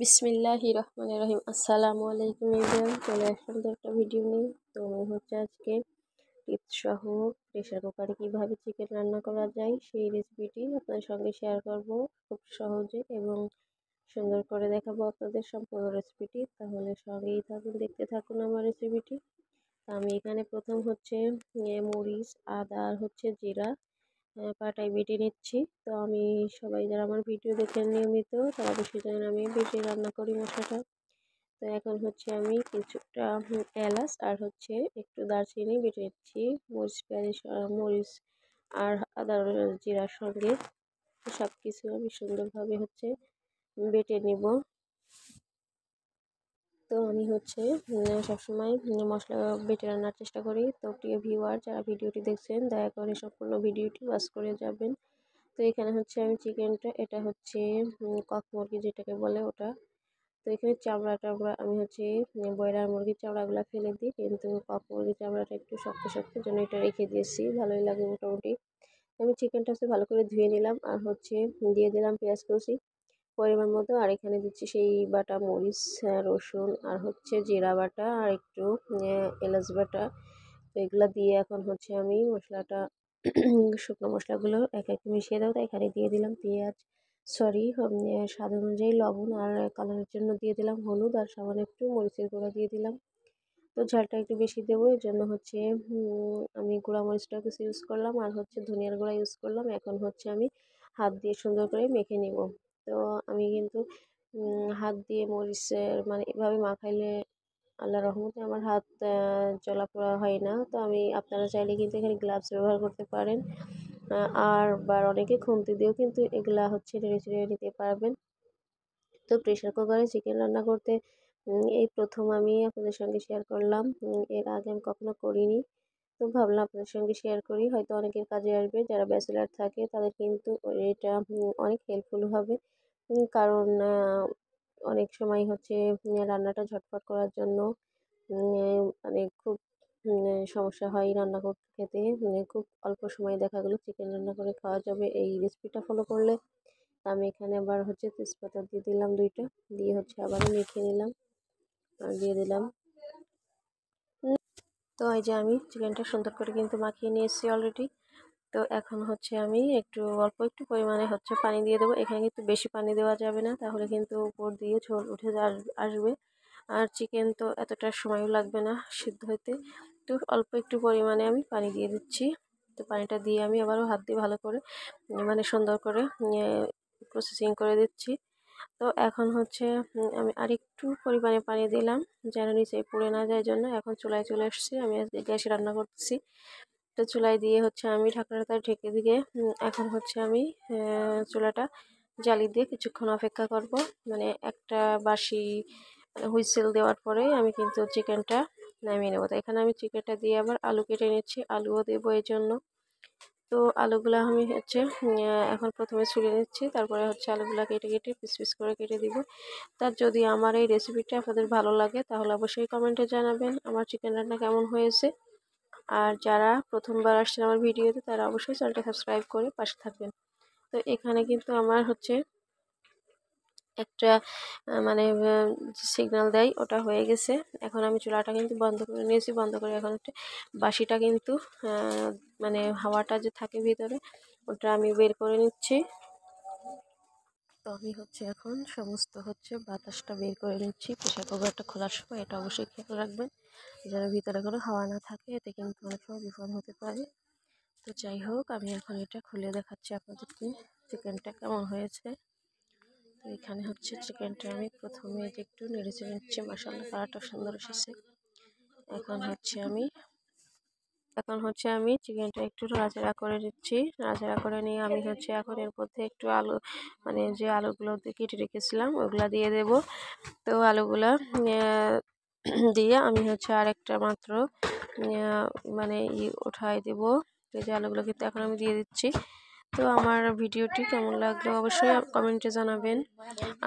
বিসমিল্লাহির রহমানির রহিম। আসসালামু আলাইকুম এভরিওয়ান, চলে আসলাম তো একটা ভিডিও নিয়ে। তো আমি হচ্ছে আজকে টিপস সহ প্রেশার কুকারে কীভাবে চিকেন রান্না করা যায় সেই রেসিপিটি আপনাদের সঙ্গে শেয়ার করব খুব সহজে এবং সুন্দর করে দেখাবো আপনাদের সম্পূর্ণ রেসিপিটি। তাহলে সঙ্গেই থাকুন, দেখতে থাকুন আমার রেসিপিটি। আমি এখানে প্রথম হচ্ছে মরিচ, আদা আর হচ্ছে জিরা পাটায় বেটে নিচ্ছি। তো আমি সবাই যারা আমার ভিডিও দেখেন নিয়মিত তারা অবশ্যই জানেন আমি বেটে রান্না করি মশলাটা। তো এখন হচ্ছে আমি কিছুটা এলাচ আর হচ্ছে একটু দারচিনি বেটে নিচ্ছি মরিচ আর আদা জিরার সঙ্গে। সব কিছু আমি সুন্দরভাবে হচ্ছে বেটে নিব। তো আমি হচ্ছে সবসময় মশলা বেটে রান্নার চেষ্টা করি। তো প্রিয় ভিউয়ার যারা ভিডিওটি দেখছেন দয়া করে সম্পূর্ণ ভিডিওটি ওয়াচ করে যাবেন। তো এখানে হচ্ছে আমি চিকেনটা, এটা হচ্ছে কক মুরগি যেটাকে বলে ওটা। তো এখানে চামড়াটা আমি হচ্ছে ব্রয়লার মুরগির চামড়াগুলো ফেলে দিই, কিন্তু কক মুরগির চামড়াটা একটু শক্ত শক্ত জন্য এটা রেখে দিয়েছি, ভালোই লাগে মোটামুটি। আমি চিকেনটা হচ্ছে ভালো করে ধুয়ে নিলাম আর হচ্ছে দিয়ে দিলাম পেঁয়াজ কুচি পরিমাণ মতো, আর এখানে দিচ্ছি সেই বাটা মরিচ, রসুন আর হচ্ছে জিরা বাটা আর একটু এলাচ বাটা। তো এগুলো দিয়ে এখন হচ্ছে আমি মশলাটা শুকনো মশলাগুলো এক এক মিশিয়ে দেবো। তাই এখানে দিয়ে দিলাম স্বাদ অনুযায়ী লবণ, আর কালারের জন্য দিয়ে দিলাম হলুদ, আর সামান্য একটু মরিচের গুঁড়া দিয়ে দিলাম। তো ঝালটা একটু বেশি দেবো, এর জন্য হচ্ছে আমি গুঁড়া মরিচটা কিছু ইউজ করলাম আর হচ্ছে ধনিয়ার গুঁড়া ইউজ করলাম। এখন হচ্ছে আমি হাত দিয়ে সুন্দর করে মেখে নিব। তো আমি কিন্তু হাত দিয়ে মরিচের মানে এভাবে মাখাইলে আল্লাহর রহমতে আমার হাত জ্বলা-পোড়া হয় না। তো আপনারা চাইলে কিন্তু এখানে গ্লাভস ব্যবহার করতে পারেন। অনেকে খুন্তি দিয়েও কিন্তু এগুলা হচ্ছে নেড়ে চেড়ে নিতে পারবেন। তো প্রেশার কুকারে চিকেন রান্না করতে এই প্রথম আমি আপনাদের সঙ্গে শেয়ার করলাম। এর আগে আমি কখনো করিনি। তো ভাবলাম আপনাদের সঙ্গে শেয়ার করি, হয়তো অনেকের কাজে আসবে। যারা ব্যাচেলার থাকে তাদের কিন্তু এটা অনেক হেল্পফুল হবে। কারণ অনেক সময় হচ্ছে রান্নাটা ঝটপট করার জন্য মানে খুব সমস্যা হয় রান্না করতে খেতে। খুব অল্প সময়ে দেখা গেলো চিকেন রান্না করে খাওয়া যাবে এই রেসিপিটা ফলো করলে। আমি এখানে আবার হচ্ছে তেজপাতা দিয়ে দিলাম 2টা, দিয়ে হচ্ছে আবারও মেখে নিলাম আর দিয়ে দিলাম। তো এই যে আমি চিকেনটা সুন্দর করে কিন্তু মাখিয়ে নিয়েছি অলরেডি। তো এখন হচ্ছে আমি অল্প একটু পরিমাণে হচ্ছে পানি দিয়ে দেবো। এখানে কিন্তু বেশি পানি দেওয়া যাবে না, তাহলে কিন্তু উপর দিয়ে ঝোল উঠে আসবে। আর চিকেন তো এতটা সময়ও লাগবে না সিদ্ধ হতে। তো অল্প একটু পরিমাণে আমি পানি দিয়ে দিচ্ছি। তো পানিটা দিয়ে আমি আবারও হাত দিয়ে ভালো করে মানে সুন্দর করে প্রসেসিং করে দিচ্ছি। তো এখন হচ্ছে আমি আরেকটু পরিমাণে পানি দিলাম যেন নিচে পুড়ে না যায় জন্য। এখন চুলায় চলে এসেছি, আমি আজকে গ্যাসে রান্না করতেছি। তো চুলায় দিয়ে হচ্ছে আমি ঢাকনাটা ঢেকে দিয়ে এখন হচ্ছে আমি চুলাটা জ্বালিয়ে দিয়ে কিছুক্ষণ অপেক্ষা করব। মানে একটা বাসি হুইসেল দেওয়ার পরে আমি কিন্তু চিকেনটা নামিয়ে নেবো। তো এখানে আমি চিকেনটা দিয়ে আবার আলু কেটে নিচ্ছি, আলুও দেবো এই জন্য। তো আলুগুলো আমি হচ্ছে এখন প্রথমে ছুলে নিচ্ছি, তারপরে হচ্ছে আলুগুলো কেটে কেটে পিস পিস করে কেটে দিব। যদি আমার এই রেসিপিটা আপনাদের ভালো লাগে তাহলে অবশ্যই কমেন্টে জানাবেন আমার চিকেন রান্না কেমন হয়েছে। আর যারা প্রথমবার আসছেন আমার ভিডিওতে তারা অবশ্যই চ্যানেলটা সাবস্ক্রাইব করে পাশে থাকবেন। তো এখানে কিন্তু আমার হচ্ছে একটা মানে সিগন্যাল দেয় ওটা হয়ে গেছে। এখন আমি চুলাটা কিন্তু বন্ধ করে নিয়েছি, বন্ধ করে এখন একটা বাসিটা কিন্তু মানে হাওয়াটা যে থাকে ভিতরে ওটা আমি বের করে নিচ্ছি। তো আমি হচ্ছে এখন সমস্ত হচ্ছে বাতাসটা বের করে নিচ্ছি। প্রেশার কুকারটা খোলার সময় এটা অবশ্যই খেয়াল রাখবেন যেন ভিতরে কোনো হাওয়া না থাকে, এতে কিন্তু অনেক সময় বিপদ হতে পারে। তো যাই হোক, আমি এখন এটা খুলে দেখাচ্ছি আপনাদেরকে চিকেনটা কেমন হয়েছে। তো এখানে হচ্ছে চিকেনটা আমি প্রথমে একটু নেড়ে চেড়ে নিচ্ছি, মাশাআল্লাহ কালারটা সুন্দর এসেছে। এখন হচ্ছে আমি চিকেনটা একটু নাড়াচাড়া করে দিচ্ছি। নাড়াচাড়া করে নিয়ে আমি হচ্ছে এখন এর মধ্যে একটু আলু মানে যে আলুগুলো কেটে রেখেছিলাম ওগুলা দিয়ে দেব। তো আলুগুলা দিয়ে আমি হচ্ছে আরেকটা মাত্র মানে উঠাই দেব। তো যে আলুগুলো কিন্তু এখন আমি দিয়ে দিচ্ছি। তো আমার ভিডিওটি কেমন লাগলো অবশ্যই কমেন্টে জানাবেন।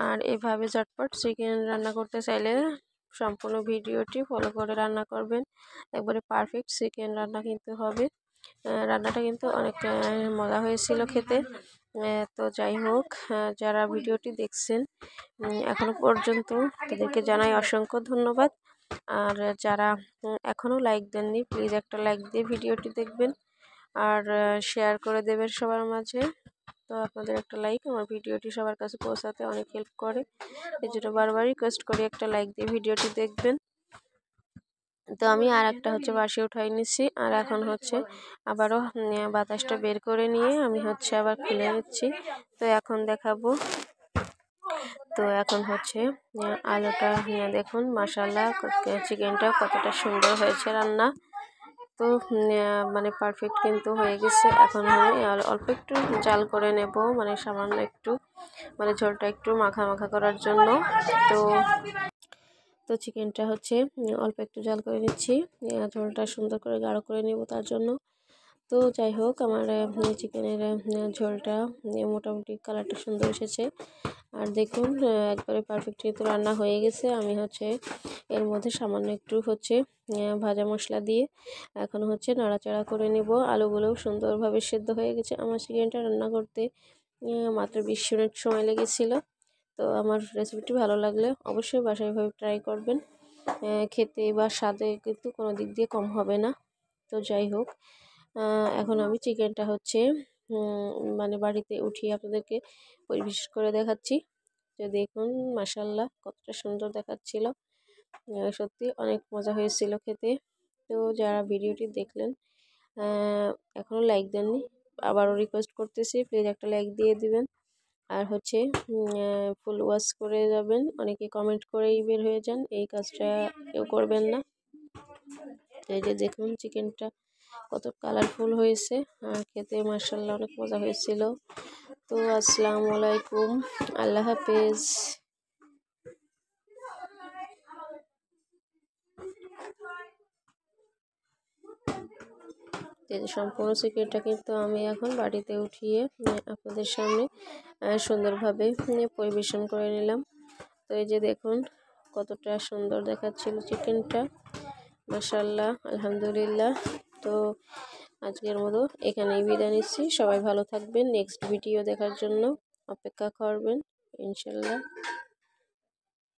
আর এভাবে ঝটপট চিকেন রান্না করতে চাইলে সম্পূর্ণ ভিডিওটি ফলো করে রান্না করবেন, একবারে পারফেক্ট চিকেন রান্না কিন্তু হবে। রান্নাটা কিন্তু অনেক মজা হয়েছিল খেতে। তো যাই হোক, যারা ভিডিওটি দেখছেন এখনো পর্যন্ত তাদেরকে জানাই অসংখ্য ধন্যবাদ। আর যারা এখনও লাইক দেননি, প্লিজ একটা লাইক দিয়ে ভিডিওটি দেখবেন আর শেয়ার করে দেবেন সবার মাঝে। তো আপনাদের একটা লাইক আমার ভিডিওটি সবার কাছে পৌঁছাতে অনেক হেল্প করে, এই জন্য বারবার রিকোয়েস্ট করি একটা লাইক দিয়ে ভিডিওটি দেখবেন। তো আমি আর একটা হচ্ছে বাসি উঠাই নিচ্ছি, আর এখন হচ্ছে আবারও বাতাসটা বের করে নিয়ে আমি হচ্ছে আবার খুলে নিচ্ছি। তো এখন দেখাবো। তো এখন হচ্ছে আলুটা দেখুন, মাশাআল্লাহ চিকেনটা কতটা সুন্দর হয়েছে রান্না। তো মানে পারফেক্ট কিন্তু হয়ে গেছে। এখন আমি অল্প একটু জাল করে নেব, মানে সামান্য একটু, মানে ঝোলটা একটু মাখা মাখা করার জন্য। তো তো চিকেনটা হচ্ছে অল্প একটু জাল করে নিচ্ছি, ঝোলটা সুন্দর করে গাঢ় করে নেব তার জন্য। তো যাই হোক, আমার চিকেনের ঝোলটা মোটামুটি কালারটা সুন্দর এসেছে। আর দেখুন একবারে পারফেক্ট কিন্তু রান্না হয়ে গেছে। আমি হচ্ছে এর মধ্যে সামান্য একটু হচ্ছে ভাজা মশলা দিয়ে এখন হচ্ছে নাড়াচাড়া করে নেব। আলুগুলোও সুন্দরভাবে সেদ্ধ হয়ে গেছে। আমার চিকেনটা রান্না করতে মাত্র 20 মিনিট সময় লেগেছিল। তো আমার রেসিপিটি ভালো লাগলে অবশ্যই বাসায় এভাবে ট্রাই করবেন। খেতে বা স্বাদে কিন্তু কোনো দিক দিয়ে কম হবে না। তো যাই হোক, এখন আমি চিকেনটা হচ্ছে মানে বাড়িতে উঠিয়ে আপনাদেরকে পরিবেশ করে দেখাচ্ছি। তো দেখুন মাশাআল্লাহ কতটা সুন্দর দেখাচ্ছিল, সত্যি অনেক মজা হয়েছিল খেতে। তো যারা ভিডিওটি দেখলেন এখনও লাইক দেননি, আবারও রিকোয়েস্ট করতেছি প্লিজ একটা লাইক দিয়ে দিবেন। আর হচ্ছে ফুল ওয়াচ করে যাবেন, অনেকে কমেন্ট করেই বের হয়ে যান, এই কাজটা কেউ করবেন না। এই যে দেখুন চিকেনটা কত কালারফুল হয়েছে আর খেতে মাশাআল্লাহ অনেক মজা হয়েছিল। তো আসসালামু আলাইকুম, আল্লাহ হাফেজ। এই যে সম্পূর্ণ চিকেনটা কিন্তু আমি এখন বাড়িতে উঠিয়ে আপনাদের সামনে সুন্দরভাবে পরিবেশন করে নিলাম। তো এই যে দেখুন কতটা সুন্দর দেখাচ্ছিল চিকেনটা, মাশাআল্লাহ আলহামদুলিল্লাহ। তো আজকের মতো এখানেই বিদায় নিচ্ছি। সবাই ভালো থাকবেন, নেক্সট ভিডিও দেখার জন্য অপেক্ষা করবেন ইনশাল্লাহ।